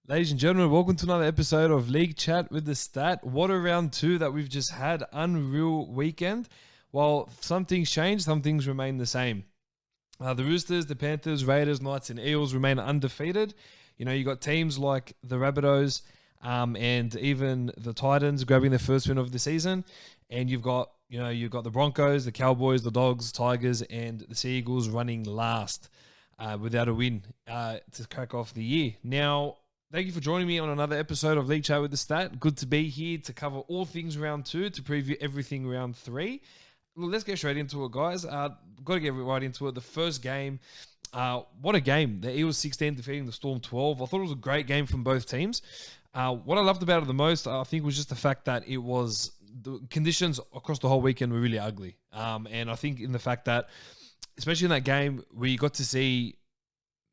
Ladies and gentlemen, welcome to another episode of League Chat with the Stat. What a round two that we've just had. Unreal weekend. While some things change, some things remain the same. The Roosters, the Panthers, Raiders, Knights, and Eels remain undefeated. You know, you got teams like the Rabbitohs and even the Titans grabbing their first win of the season. And you've got the Broncos, the Cowboys, the Dogs, Tigers, and the Sea Eagles running last without a win to crack off the year. Now, thank you for joining me on another episode of League Chat with the Stat. Good to be here to cover all things round two, to preview everything round three. Well, let's get straight into it, guys. Got to get right into it. The first game, what a game. The Eels 16 defeating the Storm 12. I thought it was a great game from both teams. What I loved about it the most, I think, was just the fact that the conditions across the whole weekend were really ugly. And I think in the fact that, especially in that game, we got to see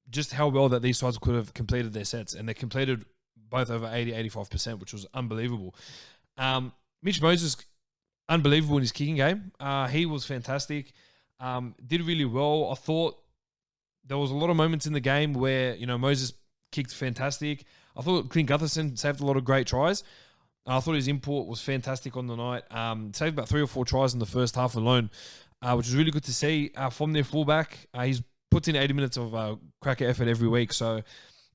just how well that these sides could have completed their sets. And they completed both over 80-85%, which was unbelievable. Mitch Moses, unbelievable in his kicking game. He was fantastic. Did really well. I thought there was a lot of moments in the game where, Moses kicked fantastic. I thought Clint Gutherson saved a lot of great tries. I thought his import was fantastic on the night. Saved about 3 or 4 tries in the first half alone, which was really good to see from their fullback. He's puts in 80 minutes of cracker effort every week. So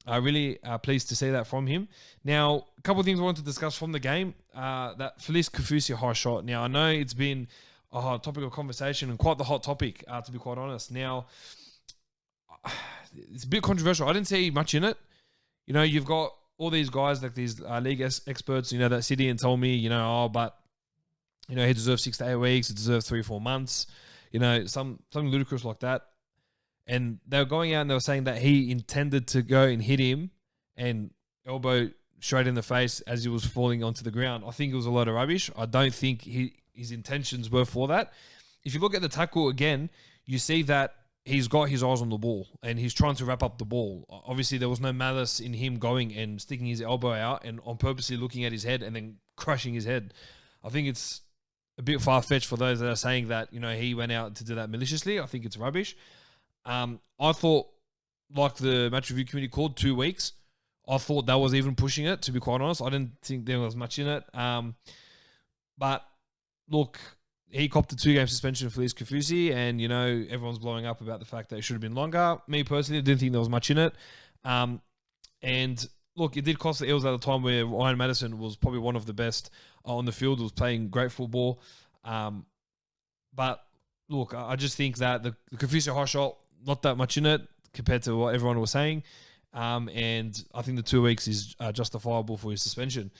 really pleased to see that from him. Now, a couple of things I want to discuss from the game. That Felice Kafusi high shot. Now, I know it's been a hot topic of conversation and quite the hot topic, to be quite honest. Now, it's a bit controversial. I didn't see much in it. You've got all these guys, like these league experts, that sit here and tell me, he deserves 6 to 8 weeks. He deserves 3 or 4 months. Something ludicrous like that. And they were going out and they were saying that he intended to go and hit him and elbow straight in the face as he was falling onto the ground. I think it was a load of rubbish. I don't think his intentions were for that. If you look at the tackle again, you see that he's got his eyes on the ball and he's trying to wrap up the ball. Obviously, there was no malice in him going and sticking his elbow out and on purposely looking at his head and then crushing his head. I think it's a bit far-fetched for those that are saying that, he went out to do that maliciously. I think it's rubbish. I thought, like the match review committee called, 2 weeks. I thought that was even pushing it, to be quite honest. I didn't think there was much in it. But, look, he copped a 2-game suspension for Felice Kafusi, and, everyone's blowing up about the fact that it should have been longer. Me, personally, I didn't think there was much in it. And, look, it did cost the Eels at a time where Ryan Madison was probably one of the best on the field, was playing great football. But, look, I just think that the Kafusi high shot, not that much in it compared to what everyone was saying. And I think the 2 weeks is justifiable for his suspension.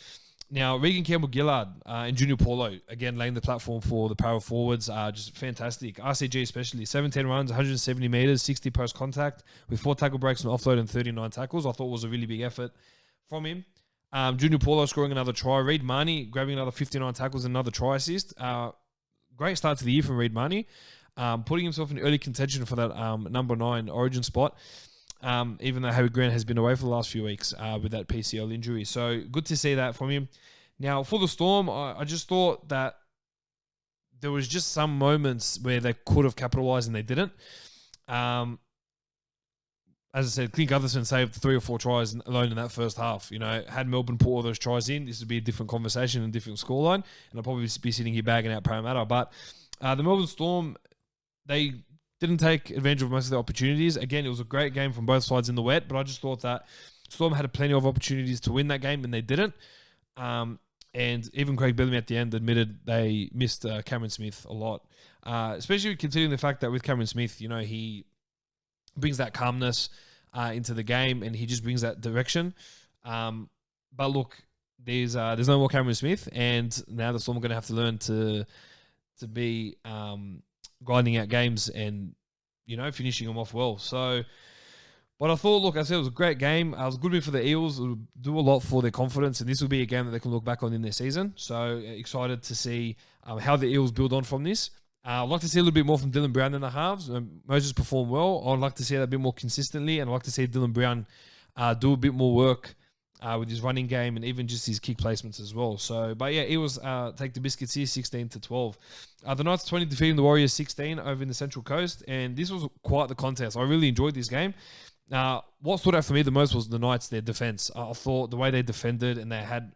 Now, Regan Campbell-Gillard and Junior Paulo, again, laying the platform for the power forwards, just fantastic. RCG especially, 17 runs, 170 metres, 60 post contact, with 4 tackle breaks and offload and 39 tackles. I thought was a really big effort from him. Junior Paulo scoring another try. Reid Marnie grabbing another 59 tackles and another try assist. Great start to the year from Reid Marnie. Putting himself in early contention for that number 9 origin spot, even though Harry Grant has been away for the last few weeks with that PCL injury. So good to see that from him. Now, for the Storm, I just thought that there was just some moments where they could have capitalised and they didn't. As I said, Clint Gutherson saved 3 or 4 tries alone in that first half. Had Melbourne put all those tries in, this would be a different conversation and different scoreline, and I'll probably be sitting here bagging out Parramatta. But the Melbourne Storm, they didn't take advantage of most of the opportunities. Again, it was a great game from both sides in the wet, but I just thought that Storm had plenty of opportunities to win that game, and they didn't. And even Craig Bellamy at the end admitted they missed Cameron Smith a lot, especially considering the fact that with Cameron Smith, he brings that calmness into the game, and he just brings that direction. But look, there's no more Cameron Smith, and now the Storm are going to have to learn to be grinding out games and, finishing them off well. So, but I thought, look, I said it was a great game. It was a good win for the Eels. It will do a lot for their confidence, and this will be a game that they can look back on in their season. So excited to see how the Eels build on from this. I'd like to see a little bit more from Dylan Brown in the halves. Moses performed well. I'd like to see that a bit more consistently, and I'd like to see Dylan Brown do a bit more work with his running game and even just his kick placements as well. So, but yeah, Eels take the biscuits here, 16-12. The Knights 20 defeating the Warriors 16 over in the Central Coast, and this was quite the contest. I really enjoyed this game. What stood out for me the most was the Knights, their defense. I thought the way they defended and they had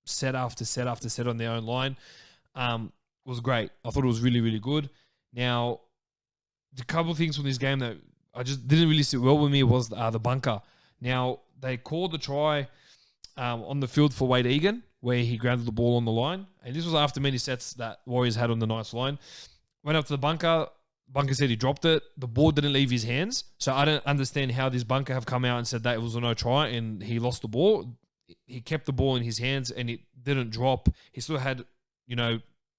set after set after set on their own line was great. I thought it was really, really good. Now, the couple of things from this game that I just didn't really sit well with me was the bunker. Now, they called the try on the field for Wade Egan, where he grounded the ball on the line. And this was after many sets that Warriors had on the Knights line. Went up to the bunker. Bunker said he dropped it. The ball didn't leave his hands. So I don't understand how this bunker have come out and said that it was a no try and he lost the ball. He kept the ball in his hands and it didn't drop. He still had,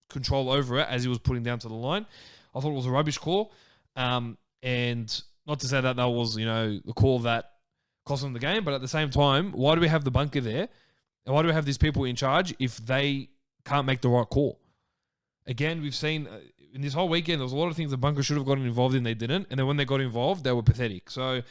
control over it as he was putting down to the line. I thought it was a rubbish call. And not to say that was, the call that cost them the game, but at the same time, why do we have the bunker there? And why do we have these people in charge if they can't make the right call? Again, we've seen in this whole weekend, there was a lot of things the bunker should have gotten involved in, they didn't. And then when they got involved, they were pathetic. So,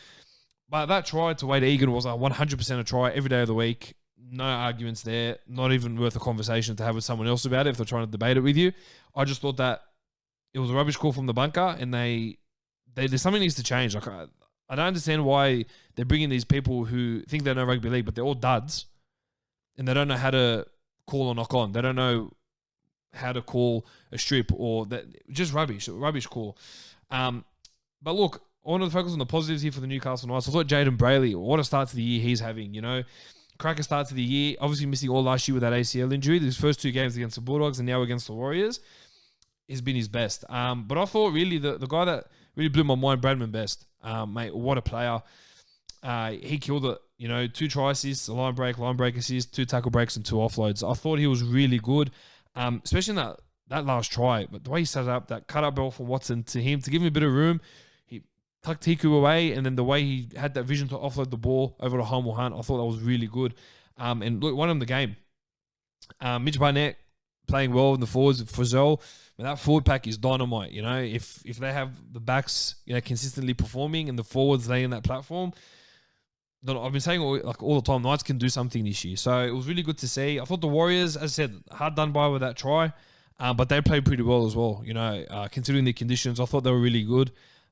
but that try to Wade Egan was a 100% a try every day of the week. No arguments there. Not even worth a conversation to have with someone else about it if they're trying to debate it with you. I just thought that it was a rubbish call from the bunker and there's something needs to change. Like I don't understand why they're bringing these people who think they know rugby league, but they're all duds and they don't know how to call or knock on. They don't know how to call a strip or that. Just rubbish call. But look, I wanted to focus on the positives here for the Newcastle Knights. I thought Jaden Brayley, what a start to the year he's having, Cracker start to the year, obviously missing all last year with that ACL injury. His first two games against the Bulldogs and now against the Warriors has been his best. But I thought really the guy that really blew my mind, Bradman Best. Mate, what a player. He killed it. 2 try assists, a line break assist, 2 tackle breaks and 2 offloads. I thought he was really good, especially in that last try. But the way he set it up, that cut-up ball from Watson to him, to give him a bit of room, he tucked Hiku away, and then the way he had that vision to offload the ball over to Humble Hunt, I thought that was really good. And look, won him the game. Mitch Barnett playing well in the forwards. Frizzell, that forward pack is dynamite. If they have the backs, consistently performing and the forwards laying that platform, I've been saying all the time, Knights can do something this year. So it was really good to see. I thought the Warriors, as I said, hard done by with that try, but they played pretty well as well. Considering the conditions, I thought they were really good.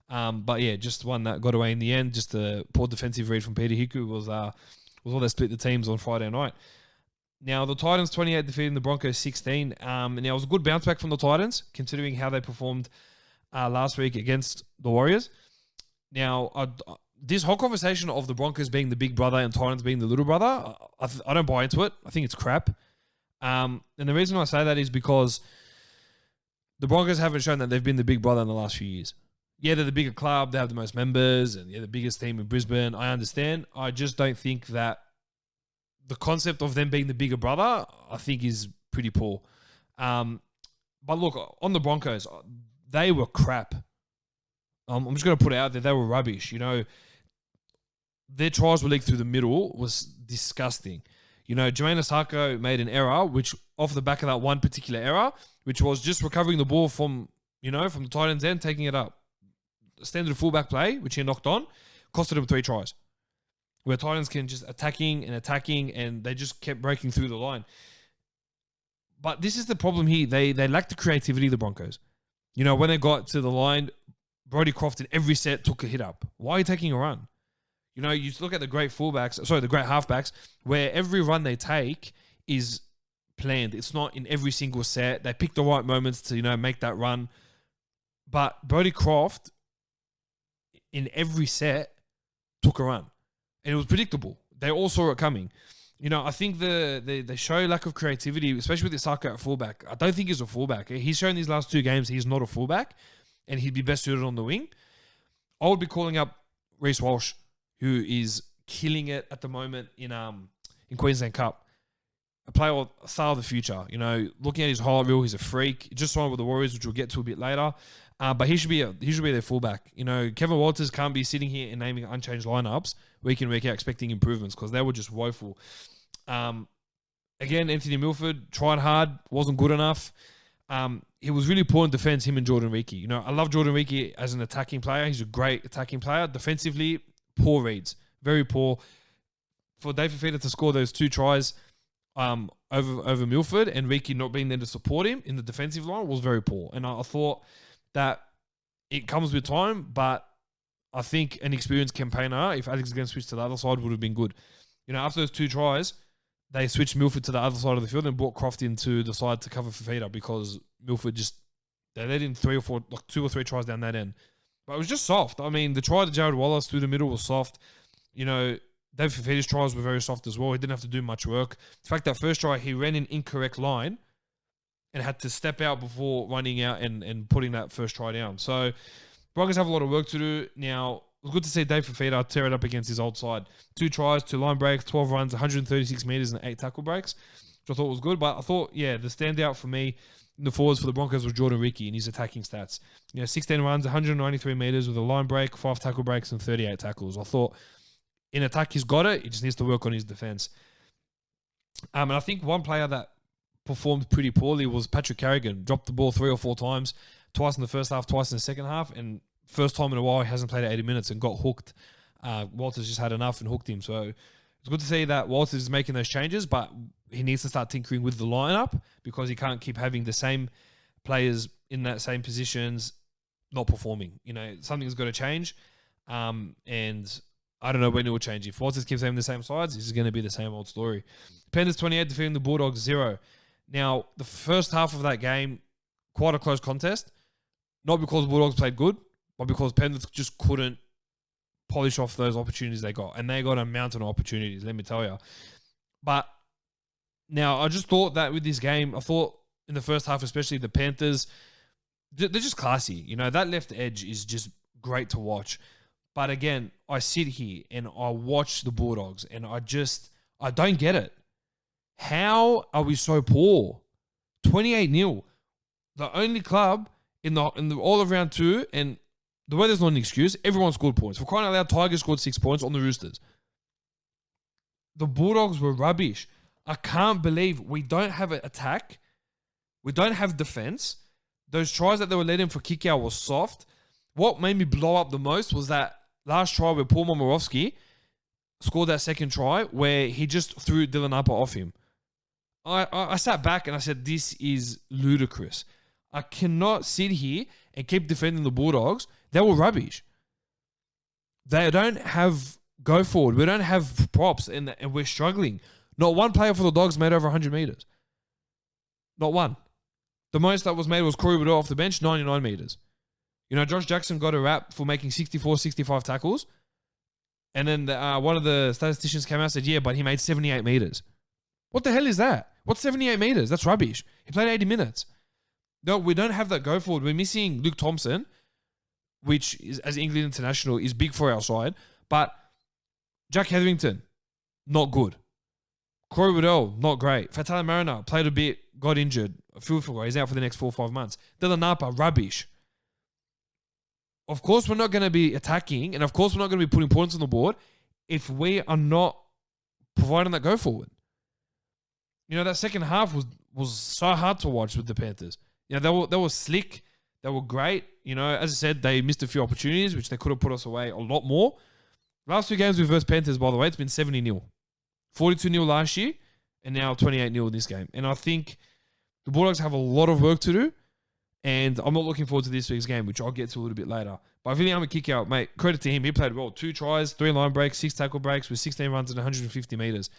But yeah, just one that got away in the end. Just a poor defensive read from Peter Hiku was all that split the teams on Friday night. Now, the Titans 28 defeating the Broncos 16. And it was a good bounce back from the Titans, considering how they performed last week against the Warriors. Now, this whole conversation of the Broncos being the big brother and Titans being the little brother, I don't buy into it. I think it's crap. And the reason I say that is because the Broncos haven't shown that they've been the big brother in the last few years. Yeah, they're the bigger club. They have the most members and the biggest team in Brisbane. I understand. I just don't think that the concept of them being the bigger brother, I think, is pretty poor. But look, on the Broncos, they were crap. I'm just going to put it out there. They were rubbish. Their tries were leaked through the middle was disgusting. Jermaine Osako made an error, which off the back of that one particular error, which was just recovering the ball from the Titans end, taking it up. Standard fullback play, which he knocked on, costed him 3 tries. Where Titans can just attacking, and they just kept breaking through the line. But this is the problem here. They lack the creativity, the Broncos. When they got to the line, Brodie Croft in every set took a hit up. Why are you taking a run? You look at the great halfbacks, where every run they take is planned. It's not in every single set. They pick the right moments to, make that run. But Brodie Croft, in every set, took a run. And it was predictable. They all saw it coming. I think they show lack of creativity, especially with Isaka at fullback. I don't think he's a fullback. He's shown these last 2 games he's not a fullback, and he'd be best suited on the wing. I would be calling up Reece Walsh, who is killing it at the moment in Queensland Cup. A player, a star of the future. Looking at his highlight reel, he's a freak. He just signed with the Warriors, which we'll get to a bit later. But he should be their fullback. Kevin Walters can't be sitting here and naming unchanged lineups week in, week out, expecting improvements because they were just woeful. Again, Anthony Milford tried hard, wasn't good enough. He was really poor in defense, him and Jordan Riki. I love Jordan Riki as an attacking player. He's a great attacking player. Defensively, poor reads, very poor. For David Fifita to score those 2 tries over Milford and Riki not being there to support him in the defensive line was very poor. And I thought that it comes with time, but I think an experienced campaigner, if Alex again switched to the other side, would have been good. After those 2 tries, they switched Milford to the other side of the field and brought Croft into the side to cover Fafita because Milford they let in 2 or 3 tries down that end. But it was just soft. I mean, the try to Jared Wallace through the middle was soft. David Fafita's tries were very soft as well. He didn't have to do much work. In fact, that first try, he ran an incorrect line and had to step out before running out and putting that first try down. So, Broncos have a lot of work to do. Now, it was good to see Dave Fafita tear it up against his old side. 2 tries, 2 line breaks, 12 runs, 136 metres and 8 tackle breaks, which I thought was good. But I thought, the standout for me in the forwards for the Broncos was Jordan Ricky and his attacking stats. 16 runs, 193 metres with a line break, 5 tackle breaks and 38 tackles. I thought in attack he's got it. He just needs to work on his defence. And I think one player that performed pretty poorly was Patrick Carrigan. Dropped the ball 3 or 4 times, twice in the first half, twice in the second half, and first time in a while he hasn't played 80 minutes and got hooked. Walters just had enough and hooked him. So it's good to see that Walters is making those changes, but he needs to start tinkering with the lineup because he can't keep having the same players in that same positions not performing. Something's got to change. And I don't know when it will change. If Walters keeps having the same sides, this is going to be the same old story. Panthers 28 defeating the Bulldogs 0. Now, the first half of that game, quite a close contest. Not because Bulldogs played good, but because Panthers just couldn't polish off those opportunities they got. And they got a mountain of opportunities, let me tell you. But now, I just thought that with this game, I thought in the first half, especially the Panthers, they're just classy. That left edge is just great to watch. But again, I sit here and I watch the Bulldogs and I don't get it. How are we so poor? 28-0. The only club in the all of round 2, and the weather's not an excuse, everyone scored points. For crying out loud, Tigers scored 6 points on the Roosters. The Bulldogs were rubbish. I can't believe we don't have an attack. We don't have defense. Those tries that they were letting for kick out was soft. What made me blow up the most was that last try where Paul Momirovski scored that second try where he just threw Dylan Upper off him. I sat back and I said, this is ludicrous. I cannot sit here and keep defending the Bulldogs. They were rubbish. They don't have go forward. We don't have props and we're struggling. Not one player for the Dogs made over 100 metres. Not one. The most that was made was Corey Woodall off the bench, 99 metres. Josh Jackson got a rap for making 64, 65 tackles. And then one of the statisticians came out and said, yeah, but he made 78 metres. What the hell is that? What's 78 metres? That's rubbish. He played 80 minutes. No, we don't have that go forward. We're missing Luke Thompson, which is, as England international, is big for our side. But Jack Hetherington, not good. Corey Woodall, not great. Fatala Mariner played a bit, got injured. He's out for the next 4 or 5 months. Dylan Napa, rubbish. Of course, we're not going to be attacking, and of course, we're not going to be putting points on the board if we are not providing that go forward. That second half was so hard to watch with the Panthers. They were slick. They were great. As I said, they missed a few opportunities, which they could have put us away a lot more. Last 2 games with versus Panthers, by the way, it's been 70-0. 42-0 last year, and now 28-0 in this game. And I think the Bulldogs have a lot of work to do, and I'm not looking forward to this week's game, which I'll get to a little bit later. But Viliame Kikau, mate, credit to him. He played well. 2 tries, 3 line breaks, 6 tackle breaks with 16 runs and 150 metres.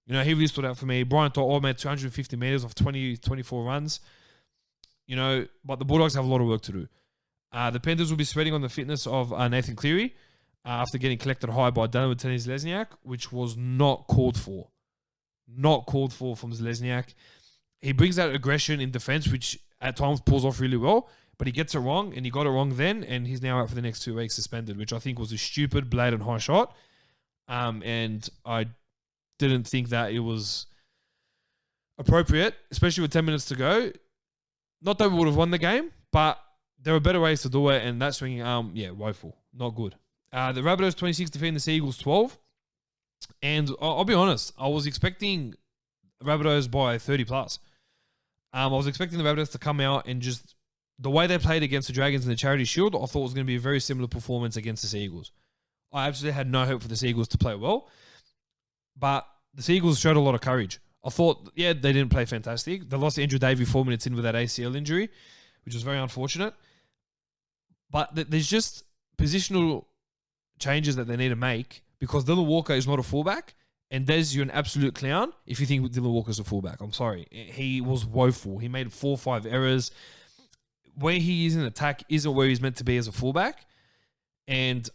He really stood out for me. Brian To'o made 250 metres off 24 runs. But the Bulldogs have a lot of work to do. The Panthers will be sweating on the fitness of Nathan Cleary after getting collected high by Daniel Telesniak, which was not called for. Not called for from Zelezniak. He brings that aggression in defense, which at times pulls off really well, but he gets it wrong, and he got it wrong then, and he's now out for the next 2 weeks suspended, which I think was a stupid, blatant high shot. And I didn't think that it was appropriate, especially with 10 minutes to go. Not that we would have won the game, but there were better ways to do it, and that swinging arm, woeful. Not good. The Rabbitohs 26 defeating the Seagulls 12. And I'll be honest, I was expecting Rabbitohs by 30 plus. I was expecting the Rabbitohs to come out and just, the way they played against the Dragons in the Charity Shield, I thought was going to be a very similar performance against the Seagulls. I absolutely had no hope for the Seagulls to play well, but the Seagulls showed a lot of courage. I thought, they didn't play fantastic. They lost Andrew Davey 4 minutes in with that ACL injury, which was very unfortunate. But there's just positional changes that they need to make because Dylan Walker is not a fullback. And Des, you're an absolute clown if you think Dylan Walker's a fullback. I'm sorry. He was woeful. He made 4 or 5 errors. Where he is in attack isn't where he's meant to be as a fullback. And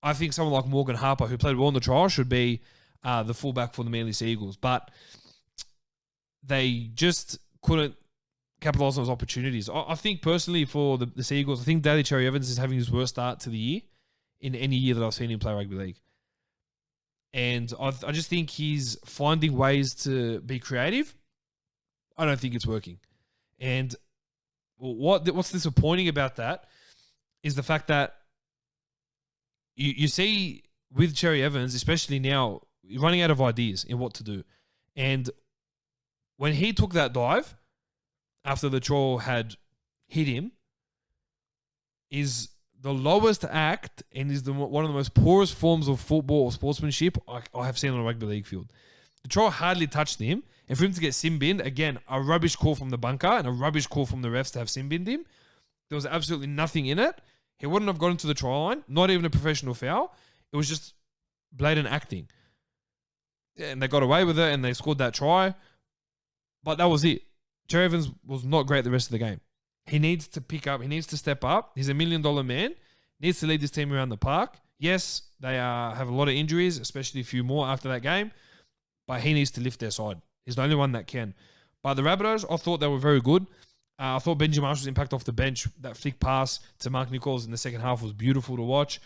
I think someone like Morgan Harper, who played well in the trial, should be the fullback for the Manly Sea Eagles. But they just couldn't capitalise on those opportunities. I think personally for the Sea Eagles, I think Daly Cherry Evans is having his worst start to the year in any year that I've seen him play rugby league. And I just think he's finding ways to be creative. I don't think it's working. And what's disappointing about that is the fact that you see with Cherry Evans, especially now, running out of ideas in what to do. And when he took that dive after the troll had hit him, is the lowest act and is one of the most poorest forms of football or sportsmanship I have seen on a rugby league field. The troll hardly touched him, and for him to get sin-binned, again, a rubbish call from the bunker and a rubbish call from the refs to have sin-binned him. There was absolutely nothing in it. He wouldn't have gotten to the try line, not even a professional foul. It was just blatant acting. And they got away with it and they scored that try. But that was it. Cherry Evans was not great the rest of the game. He needs to pick up. He needs to step up. He's $1 million man. Needs to lead this team around the park. Yes, they have a lot of injuries, especially a few more after that game. But he needs to lift their side. He's the only one that can. But the Rabbitohs, I thought they were very good. I thought Benji Marshall's impact off the bench, that flick pass to Mark Nichols in the second half was beautiful to watch.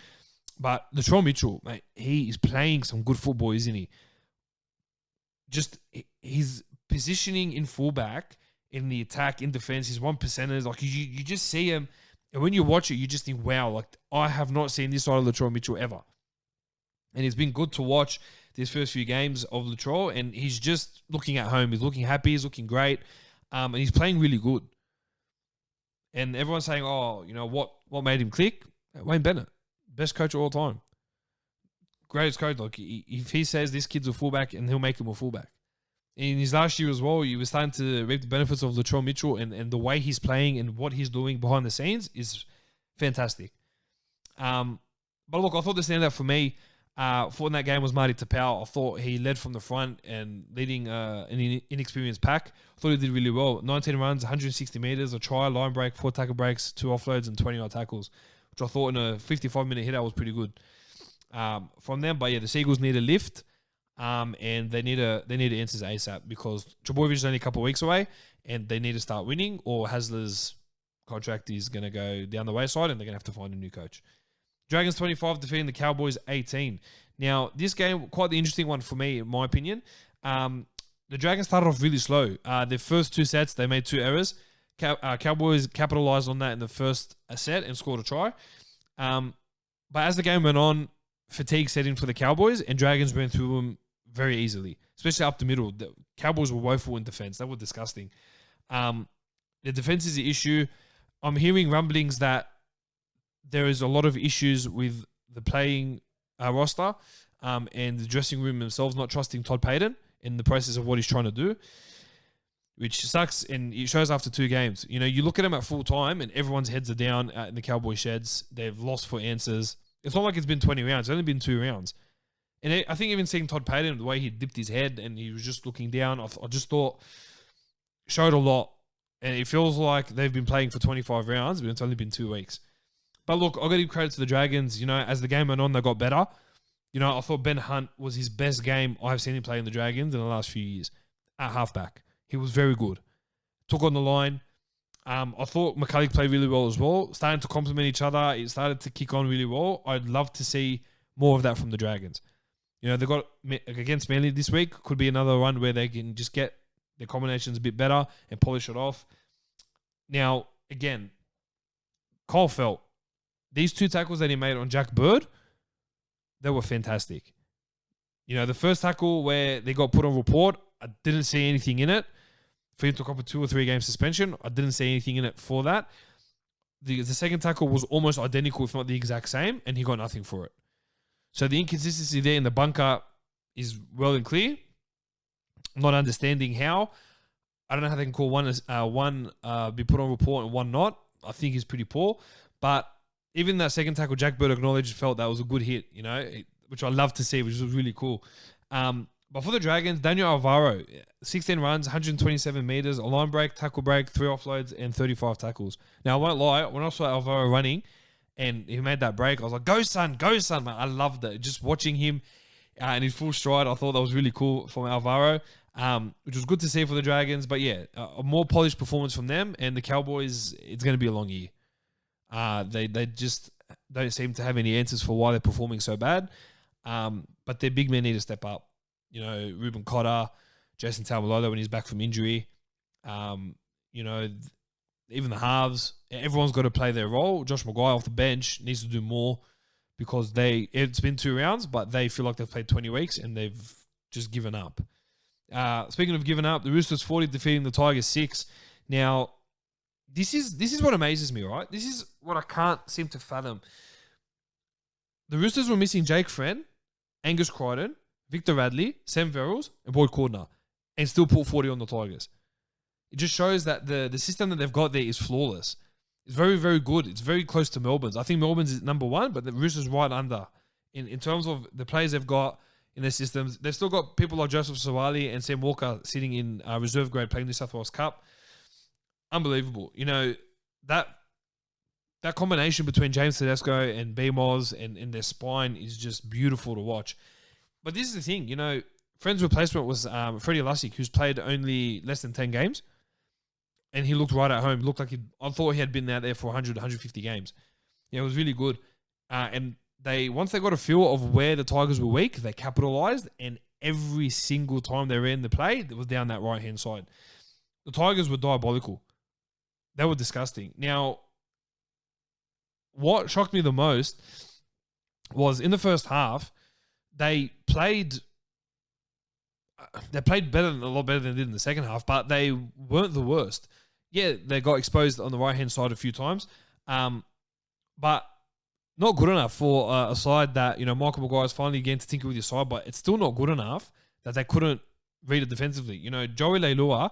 But Latrell Mitchell, mate, he is playing some good football, isn't he? Just his positioning in fullback, in the attack, in defense, his 1%ers, like you just see him, and when you watch it, you just think, wow, like I have not seen this side of Latrell Mitchell ever. And it's been good to watch these first few games of Latrell, and he's just looking at home. He's looking happy. He's looking great, and he's playing really good. And everyone's saying, oh, you know, what made him click? Wayne Bennett, best coach of all time. Greatest coach. Like, if he says this kid's a fullback, and he'll make him a fullback. In his last year as well, he was starting to reap the benefits of Latrell Mitchell, and the way he's playing and what he's doing behind the scenes is fantastic. But look, I thought the standout for me for that game was Marty Tapau. I thought he led from the front and leading an inexperienced pack. I thought he did really well. 19 runs, 160 meters, a try, line break, 4 tackle breaks, 2 offloads, and 29 tackles, which I thought in a 55-minute hit out was pretty good from them. But yeah, the Seagulls need a lift, and they need answers ASAP because Trebojevic is only a couple of weeks away, and they need to start winning, or Hasler's contract is going to go down the wayside, and they're going to have to find a new coach. Dragons 25 defeating the Cowboys 18. Now, this game, quite the interesting one for me, in my opinion. The Dragons started off really slow. Their first 2 sets, they made 2 errors. Cowboys capitalized on that in the first set and scored a try. But as the game went on, fatigue set in for the Cowboys, and Dragons went through them very easily, especially up the middle. The Cowboys were woeful in defense. They were disgusting. The defense is the issue. I'm hearing rumblings that there is a lot of issues with the playing roster and the dressing room themselves not trusting Todd Payton in the process of what he's trying to do, which sucks, and it shows after 2 games. You know, you look at them at full time and everyone's heads are down in the Cowboy sheds. They've lost for answers. It's not like it's been 20 rounds. It's only been 2 rounds. And I think even seeing Todd Payton, the way he dipped his head and he was just looking down, I just thought showed a lot. And it feels like they've been playing for 25 rounds, but it's only been 2 weeks. But look, I've got to give credit to the Dragons. You know, as the game went on, they got better. You know, I thought Ben Hunt was his best game I've seen him play in the Dragons in the last few years at halfback. He was very good. Took on the line. I thought McCulloch played really well as well. Starting to complement each other. It started to kick on really well. I'd love to see more of that from the Dragons. You know, they got against Manly this week. Could be another one where they can just get their combinations a bit better and polish it off. Now, again, Cole Felt. These 2 tackles that he made on Jack Bird, they were fantastic. You know, the first tackle where they got put on report, I didn't see anything in it. For him to cop a 2 or 3 game suspension, I didn't see anything in it for that. The second tackle was almost identical, if not the exact same, and he got nothing for it. So the inconsistency there in the bunker is well and clear. I'm not understanding how. I don't know how they can call one be put on report and one not. I think he's pretty poor. But even that second tackle, Jack Bird acknowledged, felt that was a good hit, which I love to see, which was really cool. But for the Dragons, Daniel Alvaro, 16 runs, 127 meters, a line break, tackle break, 3 offloads, and 35 tackles. Now, I won't lie, when I saw Alvaro running and he made that break, I was like, go, son, man. I loved it. Just watching him in his full stride, I thought that was really cool from Alvaro, which was good to see for the Dragons. But yeah, a more polished performance from them, and the Cowboys, it's going to be a long year. They just don't seem to have any answers for why they're performing so bad. But their big men need to step up. Ruben Cotter, Jason Taumalolo when he's back from injury. Even the halves, everyone's got to play their role. Josh Maguire off the bench needs to do more because it's been 2 rounds, but they feel like they've played 20 weeks and they've just given up. Speaking of giving up, the Roosters 40 defeating the Tigers 6. Now, this is what amazes me, right? This is what I can't seem to fathom. The Roosters were missing Jake Friend, Angus Crichton, Victor Radley, Sam Verrills, and Boyd Cordner, and still put 40 on the Tigers. It just shows that the system that they've got there is flawless. It's very, very good. It's very close to Melbourne's. I think Melbourne's is number 1, but the Roosters right under. In terms of the players they've got in their systems, they've still got people like Joseph Sawali and Sam Walker sitting in reserve grade playing the South Wales Cup. Unbelievable. That combination between James Tedesco and BMOS and their spine is just beautiful to watch. But this is the thing, Friend's replacement was Freddie Lussick, who's played only less than 10 games. And he looked right at home. Looked like I thought he had been out there for 100, 150 games. Yeah, it was really good. And once they got a feel of where the Tigers were weak, they capitalised. And every single time they ran the play, it was down that right-hand side. The Tigers were diabolical. They were disgusting. Now, what shocked me the most was in the first half, they played better, a lot better than they did in the second half, but they weren't the worst. Yeah, they got exposed on the right-hand side a few times, but not good enough for a side that, Michael Maguire's finally getting to tinker with your side, but it's still not good enough that they couldn't read it defensively. Joey Leilua,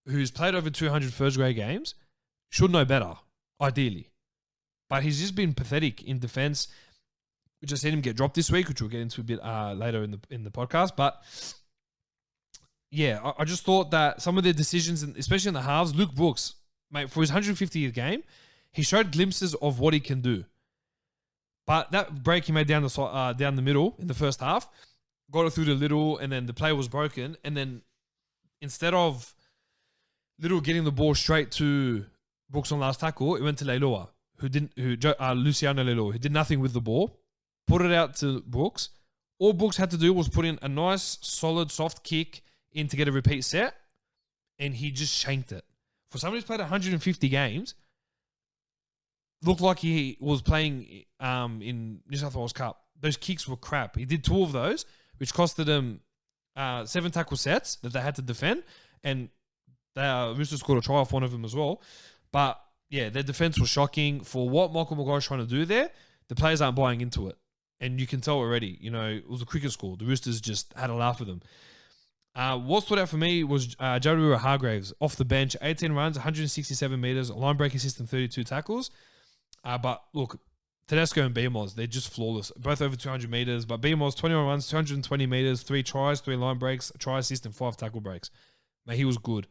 who's played over 200 first-grade games, should know better, ideally. But he's just been pathetic in defense. We just seen him get dropped this week, which we'll get into a bit later in the podcast. But yeah, I just thought that some of their decisions, especially in the halves, Luke Brooks, mate, for his 150th game, he showed glimpses of what he can do. But that break he made down the middle in the first half, got it through to Little, and then the play was broken. And then instead of Little getting the ball straight to Brooks on last tackle, it went to Leilua, Luciano Leilua, who did nothing with the ball. Put it out to Brooks. All Brooks had to do was put in a nice, solid, soft kick in to get a repeat set, and he just shanked it. For somebody who's played 150 games, looked like he was playing in New South Wales Cup. Those kicks were crap. He did 2 of those, which costed him 7 tackle sets that they had to defend, and the Roosters scored a try off one of them as well. But yeah, their defense was shocking. For what Michael Maguire's trying to do there, the players aren't buying into it. And you can tell already, it was a cricket score. The Roosters just had a laugh with them. What stood out for me was Jarrah Hargraves off the bench, 18 runs, 167 meters, line break assist and 32 tackles. But look, Tedesco and BMOS, they're just flawless. Both over 200 meters. But BMOS, 21 runs, 220 meters, 3 tries, 3 line breaks, a try assist and 5 tackle breaks. Mate, he was good.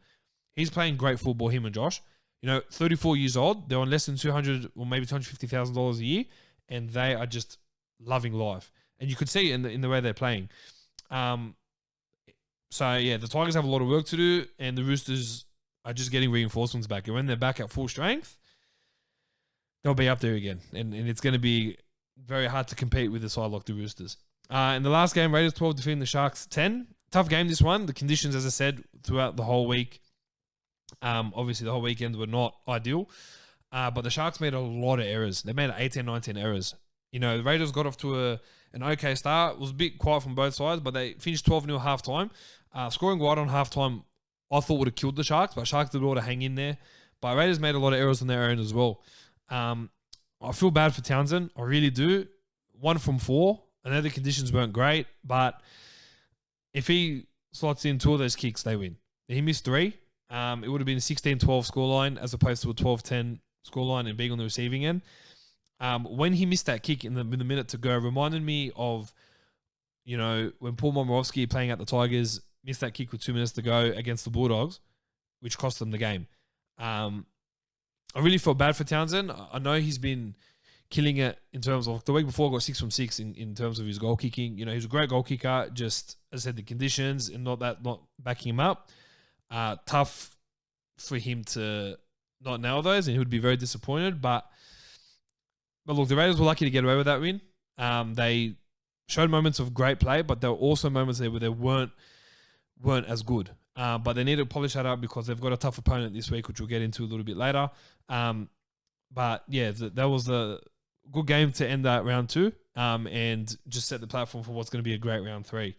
He's playing great football, him and Josh. 34 years old. They're on less than $200 or maybe $250,000 a year. And they are just loving life. And you could see it in the way they're playing. So, yeah, the Tigers have a lot of work to do, and the Roosters are just getting reinforcements back. And when they're back at full strength, they'll be up there again. And it's going to be very hard to compete with a side like the Roosters. In the last game, Raiders 12 defeating the Sharks 10. Tough game, this one. The conditions, as I said, throughout the whole week, obviously the whole weekend were not ideal. But the Sharks made a lot of errors. They made 18, 19 errors. The Raiders got off to an okay start. It was a bit quiet from both sides, but they finished 12-0 halftime. Scoring wide on halftime, I thought would have killed the Sharks, but Sharks did well to hang in there. But Raiders made a lot of errors on their own as well. I feel bad for Townsend. I really do. 1 from 4. I know the conditions weren't great, but if he slots in 2 of those kicks, they win. He missed 3. It would have been a 16-12 scoreline as opposed to a 12-10 scoreline and being on the receiving end. When he missed that kick in the minute to go, reminded me of, when Paul Momorowski playing at the Tigers missed that kick with 2 minutes to go against the Bulldogs, which cost them the game. I really felt bad for Townsend. I know he's been killing it in terms of the week before, got 6 from 6 in terms of his goal kicking. He's a great goal kicker. Just as I said, the conditions and not backing him up. Tough for him to not nail those, and he would be very disappointed. But look, the Raiders were lucky to get away with that win. They showed moments of great play, but there were also moments there where they weren't as good. But they need to polish that up because they've got a tough opponent this week, which we'll get into a little bit later. But yeah, that was a good game to end that round 2, and just set the platform for what's going to be a great round 3.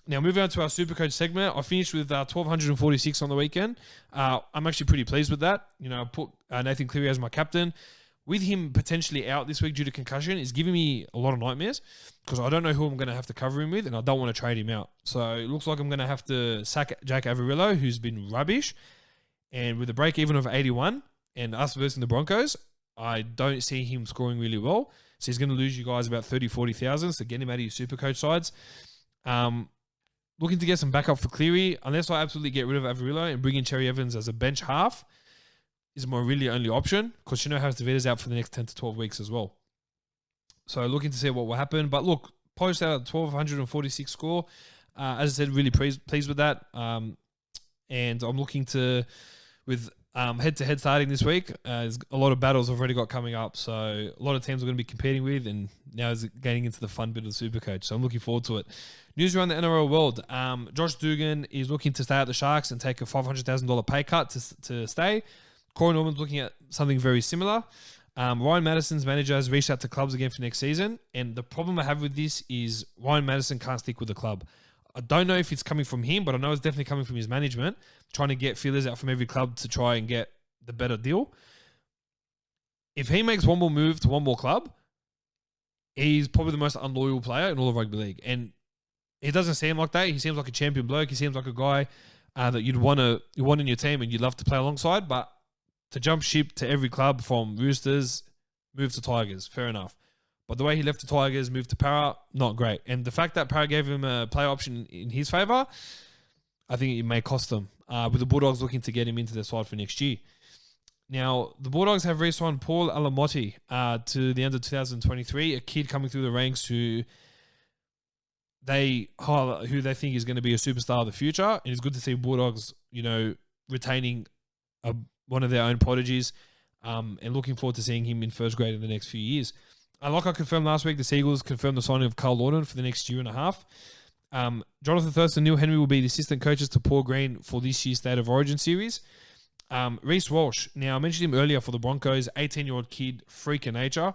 Now, moving on to our Supercoach segment, I finished with 1,246 on the weekend. I'm actually pretty pleased with that. I put Nathan Cleary as my captain. With him potentially out this week due to concussion, is giving me a lot of nightmares because I don't know who I'm going to have to cover him with, and I don't want to trade him out. So it looks like I'm going to have to sack Jack Averillo, who's been rubbish. And with a break-even of 81 and us versus the Broncos, I don't see him scoring really well. So he's going to lose you guys about 30,000, 40,000. So get him out of your Supercoach sides. Looking to get some backup for Cleary, unless I absolutely get rid of Averillo and bring in Cherry Evans as a bench half, is my really only option because Hashtavita's out for the next 10 to 12 weeks as well. So looking to see what will happen. But look, post out a 1,246 score. As I said, really pleased with that. And I'm looking to, with head-to-head starting this week, there's a lot of battles I've already got coming up. So a lot of teams I'm going to be competing with, and now is getting into the fun bit of the Supercoach. So I'm looking forward to it. News around the NRL world. Josh Dugan is looking to stay at the Sharks and take a $500,000 pay cut to stay. Corey Norman's looking at something very similar. Ryan Madison's manager has reached out to clubs again for next season. And the problem I have with this is Ryan Madison can't stick with the club. I don't know if it's coming from him, but I know it's definitely coming from his management, trying to get feelers out from every club to try and get the better deal. If he makes one more move to one more club, he's probably the most unloyal player in all of rugby league. And he doesn't seem like that. He seems like a champion bloke. He seems like a guy that you want in your team and you'd love to play alongside. But to jump ship to every club from Roosters, move to Tigers, fair enough. But the way he left the Tigers, moved to Para, not great. And the fact that Para gave him a play option in his favour, I think it may cost them, with the Bulldogs looking to get him into their side for next year. Now, the Bulldogs have re-signed Paul Alamotti to the end of 2023, a kid coming through the ranks who they think is going to be a superstar of the future. And it's good to see Bulldogs, retaining one of their own prodigies, and looking forward to seeing him in first grade in the next few years. Like I confirmed last week, the Seagulls confirmed the signing of Carl Lawton for the next year and a half. Jonathan Thurston and Neil Henry will be the assistant coaches to Paul Green for this year's State of Origin series. Reece Walsh, now I mentioned him earlier for the Broncos, 18-year-old kid, freak of nature,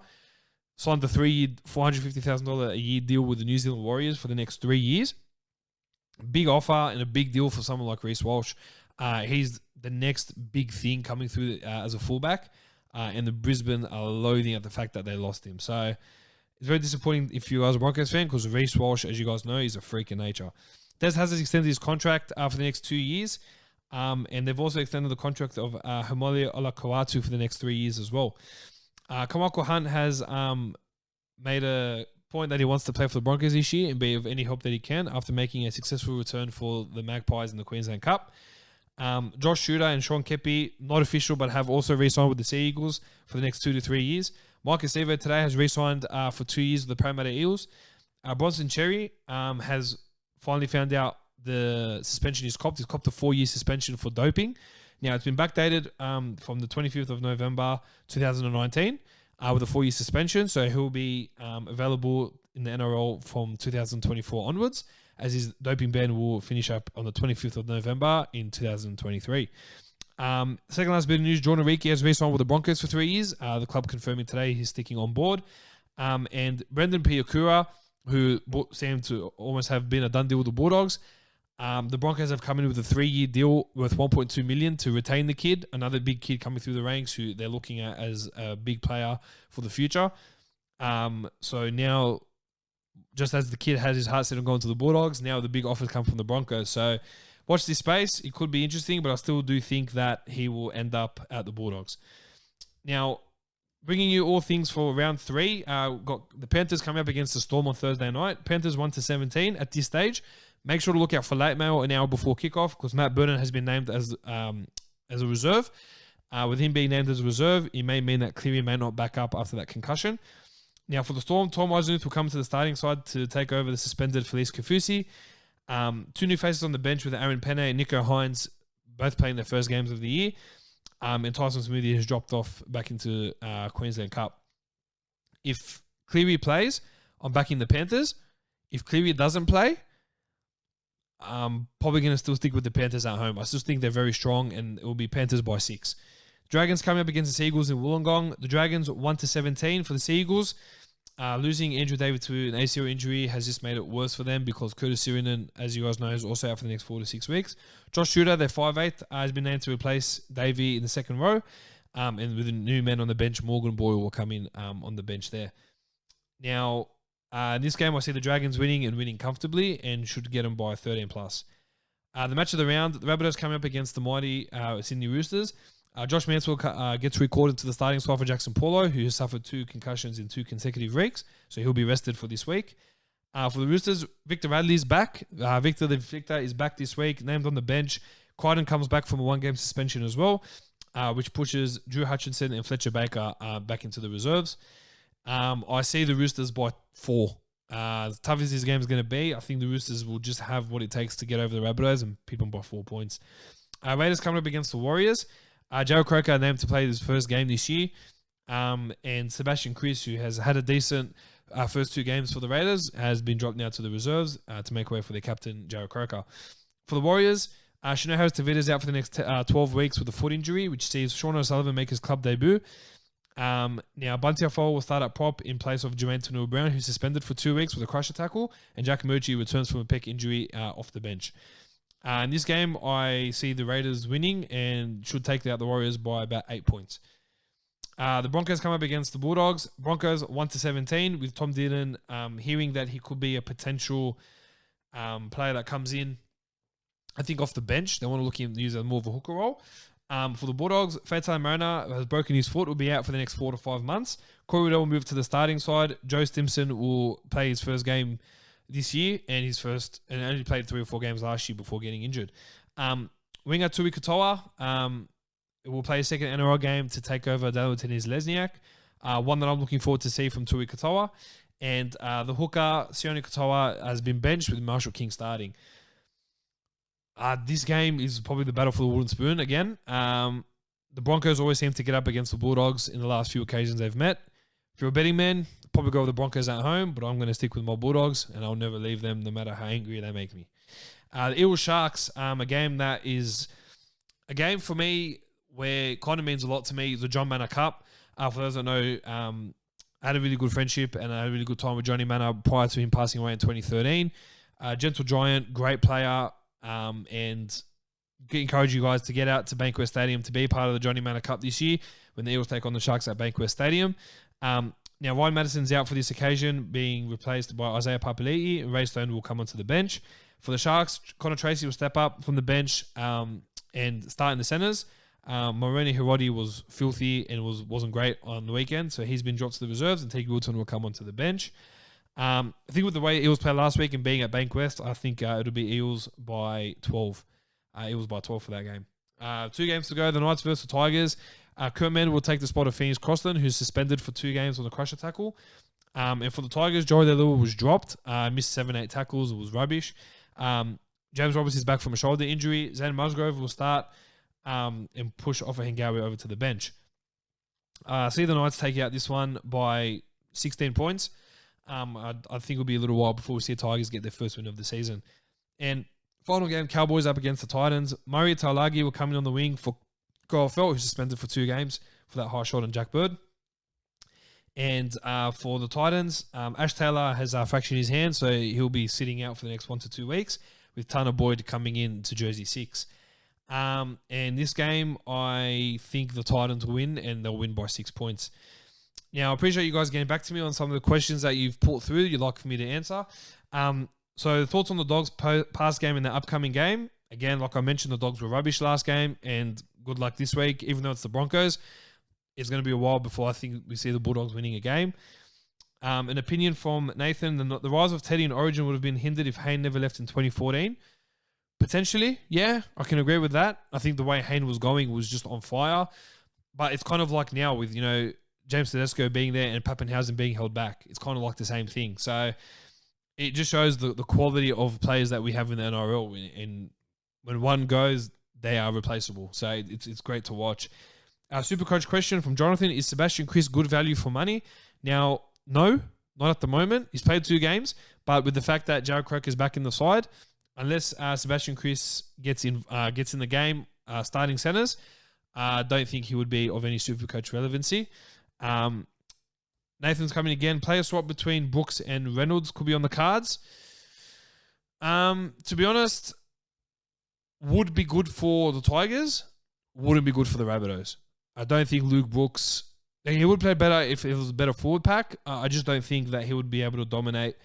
signed the 3-year, $450,000 a year deal with the New Zealand Warriors for the next 3 years. Big offer and a big deal for someone like Reece Walsh. He's the next big thing coming through as a fullback, and the Brisbane are loathing at the fact that they lost him. So it's very disappointing if you guys are a Broncos fan, because Reece Walsh, as you guys know, is a freak of nature. Des has extended his contract for the next 2 years, and they've also extended the contract of Haumole Olakau'atu for the next 3 years as well. Kamako Hunt has made a point that he wants to play for the Broncos this year and be of any help that he can after making a successful return for the Magpies in the Queensland Cup. Josh Shooter and Sean Kepi, not official, but have also re-signed with the Sea Eagles for the next 2 to 3 years. Marcus Sevo today has re-signed for 2 years with the Parramatta Eels. Bronson Cherry has finally found out the suspension he's copped. He's copped a 4-year suspension for doping. Now, it's been backdated from the 25th of November 2019 with a 4-year suspension. So he'll be available in the NRL from 2024 onwards, as his doping ban will finish up on the 25th of November in 2023. Second last bit of news, Jordan Riki has re-signed with the Broncos for 3 years. The club confirming today he's sticking on board. And Brendan Piakura, who seemed to almost have been a done deal with the Bulldogs, the Broncos have come in with a 3-year deal worth $1.2 million to retain the kid, another big kid coming through the ranks who they're looking at as a big player for the future. So now, just as the kid has his heart set on going to the Bulldogs, now the big offers come from the Broncos. So watch this space. It could be interesting, but I still do think that he will end up at the Bulldogs. Now, bringing you all things for round 3. Got the Panthers coming up against the Storm on Thursday night. Panthers 1-17 at this stage. Make sure to look out for late mail an hour before kickoff because Matt Burnett has been named as a reserve. With him being named as a reserve, it may mean that Cleary may not back up after that concussion. Now for the Storm, Tom Wisenuth will come to the starting side to take over the suspended Felice Kafusi. 2 new faces on the bench with Aaron Penne and Nico Hines both playing their first games of the year. And Tyson Smoothy has dropped off back into Queensland Cup. If Cleary plays, I'm backing the Panthers. If Cleary doesn't play, I'm probably going to still stick with the Panthers at home. I still think they're very strong, and it will be Panthers by 6. Dragons coming up against the Seagulls in Wollongong. The Dragons 1-17 for the Seagulls. Losing Andrew David to an ACL injury has just made it worse for them because Curtis Sirinen, as you guys know, is also out for the next 4 to 6 weeks. Josh Shooter, their 5'8", has been named to replace Davey in the second row. And with the new men on the bench, Morgan Boyle will come in on the bench there. Now, in this game, I see the Dragons winning and winning comfortably and should get them by 13 plus. The match of the round, the Rabbitohs coming up against the mighty Sydney Roosters. Josh Mansell gets recorded to the starting side for Jackson Paulo, who has suffered 2 concussions in 2 consecutive weeks, so he'll be rested for this week. For the Roosters, Victor Radley's back. Victor is back this week, named on the bench. Crichton comes back from a 1-game suspension as well, which pushes Drew Hutchinson and Fletcher Baker back into the reserves. I see the Roosters by 4. As tough as this game is going to be, I think the Roosters will just have what it takes to get over the Rabbitohs and beat them by 4 points. Raiders coming up against the Warriors. Jarrod Croker named to play his first game this year. And Sebastian Kris, who has had a decent first 2 games for the Raiders, has been dropped now to the reserves to make way for their captain, Jarrod Croker. For the Warriors, Shino Harris-Tavita is out for the next 12 weeks with a foot injury, which sees Sean O'Sullivan make his club debut. Now, Bunty Afoa will start at prop in place of Jermaine Tanua-Brown, who's suspended for 2 weeks with a crusher tackle, and Jack Murchie returns from a pec injury off the bench. In this game, I see the Raiders winning and should take out the Warriors by about 8 points. The Broncos come up against the Bulldogs. Broncos 1-17 with Tom Dearden hearing that he could be a potential player that comes in, I think, off the bench. They want to look him use as more of a hooker role. For the Bulldogs, Fatai Mariner has broken his foot, will be out for the next 4 to 5 months. Corey Waddell will move to the starting side. Joe Stimson will play his first game this year and only played 3 or 4 games last year before getting injured. Winger Tui Katoa will play a second NRL game to take over Daniel Lesniak. One that I'm looking forward to see from Tui Katoa. And the hooker, Sione Katoa, has been benched with Marshall King starting. This game is probably the battle for the wooden spoon again. The Broncos always seem to get up against the Bulldogs in the last few occasions they've met. If you're a betting man, probably go with the Broncos at home, but I'm going to stick with my Bulldogs, and I'll never leave them no matter how angry they make me. The Eels Sharks, a game that is a game for me where it kind of means a lot to me, the John Mannah Cup. For those that know, I had a really good friendship and I had a really good time with Johnny Mannah prior to him passing away in 2013. Gentle giant, great player, and encourage you guys to get out to Bankwest Stadium to be part of the Johnny Mannah Cup this year when the Eels take on the Sharks at Bankwest Stadium. Now, Ryan Madison's out for this occasion, being replaced by Isaiah Papali'i, and Ray Stone will come onto the bench. For the Sharks, Connor Tracy will step up from the bench and start in the centres. Moroni Hiroti was filthy and wasn't great on the weekend, so he's been dropped to the reserves, and Teague Wilton will come onto the bench. I think with the way Eels played last week and being at Bankwest, I think it'll be Eels by 12. Eels by 12 for that game. 2 games to go, the Knights versus the Tigers. Kurt Mann will take the spot of Phoenix Crossland, who's suspended for 2 games on the crusher tackle. And for the Tigers, Joey Leilua was dropped. Missed 7-8 tackles. It was rubbish. James Roberts is back from a shoulder injury. Zane Musgrove will start and push Offa Hengawi over to the bench. See the Knights take out this one by 16 points. I think it'll be a little while before we see the Tigers get their first win of the season. And final game, Cowboys up against the Titans. Murray Taulagi will come in on the wing for Kyle Felt, who's suspended for 2 games for that high shot on Jack Bird. And for the Titans, Ash Taylor has fractured his hand, so he'll be sitting out for the next 1 to 2 weeks, with Tanner Boyd coming in to jersey 6. And this game, I think the Titans will win, and they'll win by 6 points. Now, I appreciate you guys getting back to me on some of the questions that you've put through you'd like for me to answer. So thoughts on the Dogs past game and the upcoming game. Again, like I mentioned, the Dogs were rubbish last game, and good luck this week, even though it's the Broncos. it's going to be a while before I think we see the Bulldogs winning a game. An opinion from Nathan, the rise of Teddy in Origin would have been hindered if Hayne never left in 2014. Potentially, yeah, I can agree with that. I think the way Hayne was going was just on fire. But it's kind of like now with, James Tedesco being there and Pappenhausen being held back. It's kind of like the same thing. So it just shows the quality of players that we have in the NRL. And when one goes, they are replaceable. So it's great to watch. Our Supercoach question from Jonathan, is Sebastian Kris good value for money? Now, no, not at the moment. He's played 2 games. But with the fact that Jared Croker is back in the side, unless Sebastian Kris gets in the game starting centers, I don't think he would be of any Supercoach relevancy. Nathan's coming again. Player swap between Brooks and Reynolds could be on the cards. To be honest, would be good for the Tigers. Wouldn't be good for the Rabbitohs. I don't think Luke Brooks... He would play better if it was a better forward pack. I just don't think that he would be able to dominate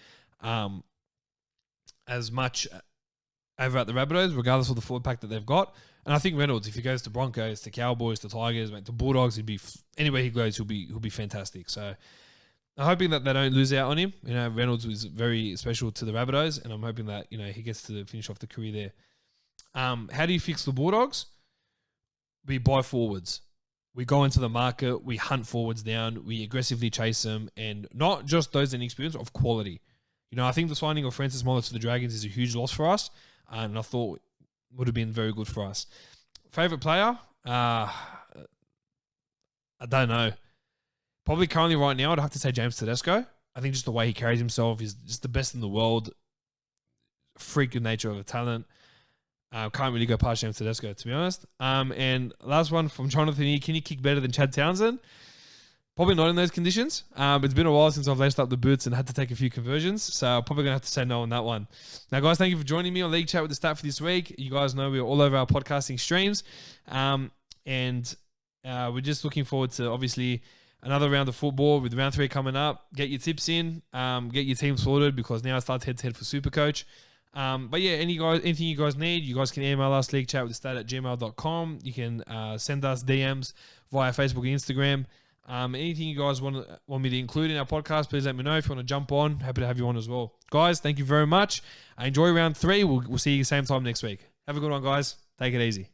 as much over at the Rabbitohs, regardless of the forward pack that they've got. And I think Reynolds, if he goes to Broncos, to Cowboys, to Tigers, to Bulldogs, anywhere he goes, he'll be fantastic. So I'm hoping that they don't lose out on him. Reynolds was very special to the Rabbitohs, and I'm hoping that he gets to finish off the career there. How do you fix the Bulldogs? We buy forwards. We go into the market, we hunt forwards down, we aggressively chase them, and not just those in experience, of quality. I think the signing of Francis Moller to the Dragons is a huge loss for us, and I thought would have been very good for us. Favorite player? I don't know. Probably currently right now, I'd have to say James Tedesco. I think just the way he carries himself is just the best in the world. Freak of nature of a talent. Can't really go past James Tedesco, to be honest. And last one from Jonathan here. Can he kick better than Chad Townsend? Probably not in those conditions. It's been a while since I've laced up the boots and had to take a few conversions. So I'm probably going to have to say no on that one. Now, guys, thank you for joining me on League Chat with the Stat for this week. You guys know we're all over our podcasting streams. And we're just looking forward to, obviously, another round of football with round 3 coming up. Get your tips in. Get your team sorted because now it starts head-to-head for Supercoach. But yeah, anything you guys need, you guys can email us, leaguechatwiththestat@gmail.com. You can send us DMs via Facebook and Instagram. Anything you guys want me to include in our podcast, please let me know. If you want to jump on, happy to have you on as well. Guys, thank you very much. Enjoy round 3. We'll see you same time next week. Have a good one, guys. Take it easy.